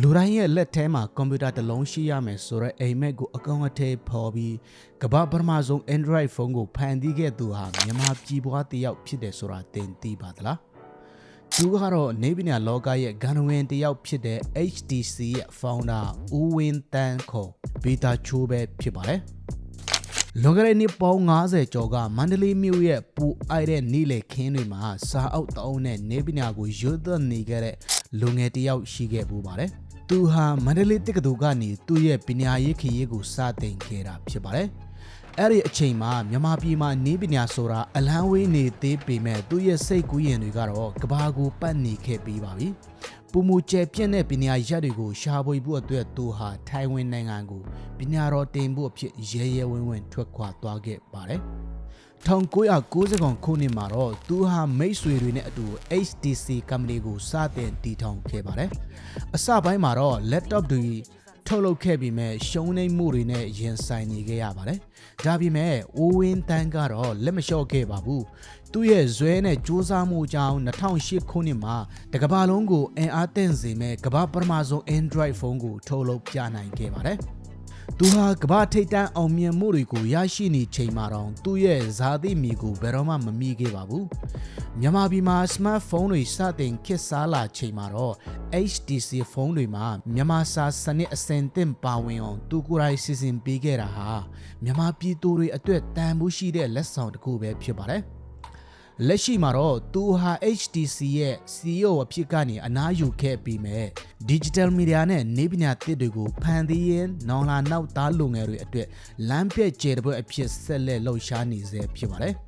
လူတိုင်းရဲ့လက်ထဲမှာကွန်ပျူတာတစ်လုံးရှိရမယ်ဆိုတော့အိမ်မက်ကိုအကောင့်အထည်ဖော်ပြီးကမ္ဘာပထမဆုံး Android ဖုန်းကိုဖန်တီးခဲ့သူဟာမြန်မာပြည်ပွားတစ်ယောက်ဖြစ်တယ်ဆိုတာသင်သိပါသလားသူကတော့နေပညာလောကရဲ့ဂန္ဓဝင်တစ်ယောက်ဖြစ်တဲ့ HTC ရဲ့ founder ဦးဝင်းတန်းခေါ်ဘီတာချိုးပဲဖြစ်ပါတယ်လွန်ခဲ့တဲ့နှစ်ပေါင်း90ကျော်ကမန္တလေးမြို့ရဲ့ပူအိုက်တဲ့နေ့လည်ခင်းတွေမှာစားအုပ်တအုပ်နဲ့နေပညာကိုရွတ်သွနေခဲ့တဲ့လူငယ်တစ်ယောက်ရှိခဲ့ပူပါတယ်သူဟာမန္တလေးတက္ကသိုလ်ကနေသူ့ရဲ့ပညာရေးခရီးကိုစတင်ခဲ့တာဖြစ်ပါတယ်။အဲ့ဒီအချိန်မှာမြန်မာပြည်မှာနေပညာဆိုတာအလန်းဝေးနေသေးပေမဲ့သူ့ရဲ့စိတ်ကူးရင်တွေကတော့ကဘာကိုပတ်နေခဲ့ပြီးပါပြီ။ပူမူကျဲပြန့်တဲ့ပညာရပ်တွေကိုရှာဖွေဖို့အတွက်သူဟာထိုင်ဝမ်နိုင်ငံကိုပညာတော်တင်ဖို့အဖြစ်ရဲရဲဝံ့ဝံ့ထွက်ခွာသွားခဲ့ပါတယ်။1990ခုနှစ်မှာတော့သူဟာမိတ်ဆွေတွေနဲ့အတူ HTC company ကိုစတင်တည်ထောင်ခဲ့ပါတယ်။အစပိုင်းမှာတော့ laptop တွေထုတ်လုပ်ခဲ့ပြီးမဲ့ရှုံးနိမ့်မှုတွေနဲ့ရင်ဆိုင်နေခဲ့ရပါတယ်။ဒါပေမဲ့ဦးဝင်းတန်းကတော့လက်မလျှော့ခဲ့ပါဘူး။သူ့ရဲ့ဇွဲနဲ့စူးစမ်းမှုကြောင့်2008ခုနှစ်မှာတကမ္ဘာလုံးကိုအင်အားသင့်စေမဲ့ကမ္ဘာပထမဆုံး Android ဖုန်းကိုထုတ်လုပ်ပြနိုင်ခဲ့ပါတယ်။သူဟာကမ္ဘာထိပ်တန်းအောင်မြင်မှုတွေကိုရရှိနေချိန်မှာတော့သူ့ရဲ့ဇာတိမီကိုဘယ်တော့မှမမိခဲ့ပါဘူးမြန်မာပြည်မှာ smartphone တွေစတင်ခေတ်စားလာချိန်မှာတော့ HTC ဖုန်းတွေမှာမြန်မာစာစနစ်အဆင့်သင့်ပါဝင်အောင်သူကိုယ်တိုင်စီစဉ်ပေးခဲ့တာဟာမြန်မာပြည်သူတွေအတွက်တန်ဖိုးရှိတဲ့လက်ဆောင်တစ်ခုပဲဖြစ်ပါတယ်လက်ရှိမှာတော့သူဟာ HTC ရဲ့ CEO အဖြစ်ကနေအနားယူခဲ့ပြီးမဲ့ Digital Media နဲ့နေပညာသစ်တွေကိုဖန်တီးရင်နောင်လာနောက်သားလူငယ်တွေအတွက်လမ်းပြကျဲတဲ့ဘက်အဖြစ်ဆက်လက်လှုပ်ရှားနေစေဖြစ်ပါတယ်။